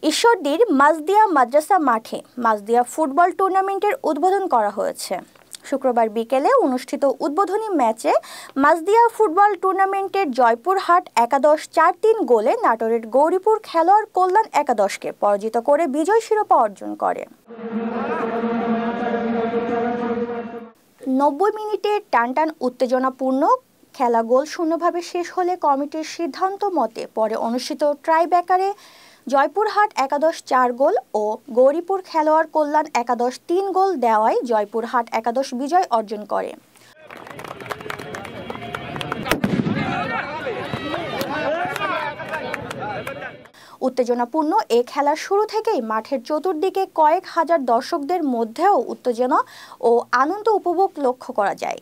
ঈশ্বরদীর মাজদিয়া মাদ্রাসা মাঠে মাজদিয়া ফুটবল টুর্নামেন্টের উদ্বোধন করা হয়েছে। শুক্রবার বিকেলে অনুষ্ঠিত উদ্বোধনী ম্যাচে মাজদিয়া ফুটবল টুর্নামেন্টের জয়পুরহাট একাদশ ৪-৩ গোলে নাটোরের গৌরীপুর খেলোয়াড় কল্যাণ একাদশকে পরাজিত করে বিজয় শিরোপা অর্জন করে। ৯০ মিনিটে টানটান উত্তেজনাপূর্ণ খেলা গোল শূন্যভাবে শেষ হলে কমিটির সিদ্ধান্ত মতে পরে অনুষ্ঠিত ট্রাইব্রেকারে জয়পুরহাট একাদশ ৪ গোল ও গৌরীপুর খেলোয়াড় কল্যাণ একাদশ ৩ গোল দেওয়ায় জয়পুরহাট একাদশ বিজয় অর্জন করে। উত্তেজনাপূর্ণ এ খেলার শুরু থেকেই মাঠের চতুর্দিকে কয়েক হাজার দর্শকদের মধ্যেও উত্তেজনা ও আনন্দ উপভোগ লক্ষ্য করা যায়।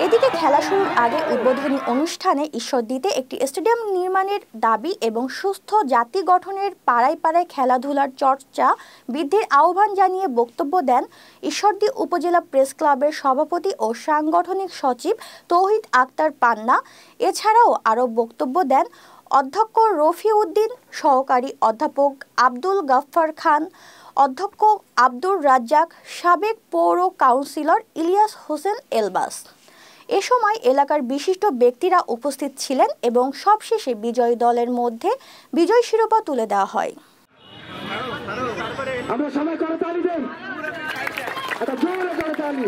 এদিকে খেলা শুরুর আগে উদ্বোধনী অনুষ্ঠানে ঈশ্বরদীতে একটি স্টেডিয়াম নির্মাণের দাবি এবং সুস্থ জাতি গঠনের পাড়ায় পাড়ায় খেলাধুলার চর্চা বৃদ্ধির আহ্বান জানিয়ে বক্তব্য দেন ঈশ্বরদী উপজেলা প্রেস ক্লাবের সভাপতি ও সাংগঠনিক সচিব তৌহিদ আক্তার পান্না। এছাড়াও আরও বক্তব্য দেন অধ্যক্ষ রফি উদ্দিন, সহকারী অধ্যাপক আব্দুল গাফফার খান, অধ্যক্ষ আব্দুর রাজ্জাক, সাবেক পৌর কাউন্সিলর ইলিয়াস হোসেন এলবাস। এ সময় এলাকার বিশিষ্ট ব্যক্তিরা উপস্থিত ছিলেন এবং সবশেষে বিজয়ী দলের মধ্যে বিজয় শিরোপা তুলে দেওয়া হয়। আমরা সবাই করতালি দেই, একটা জোরে করতালি।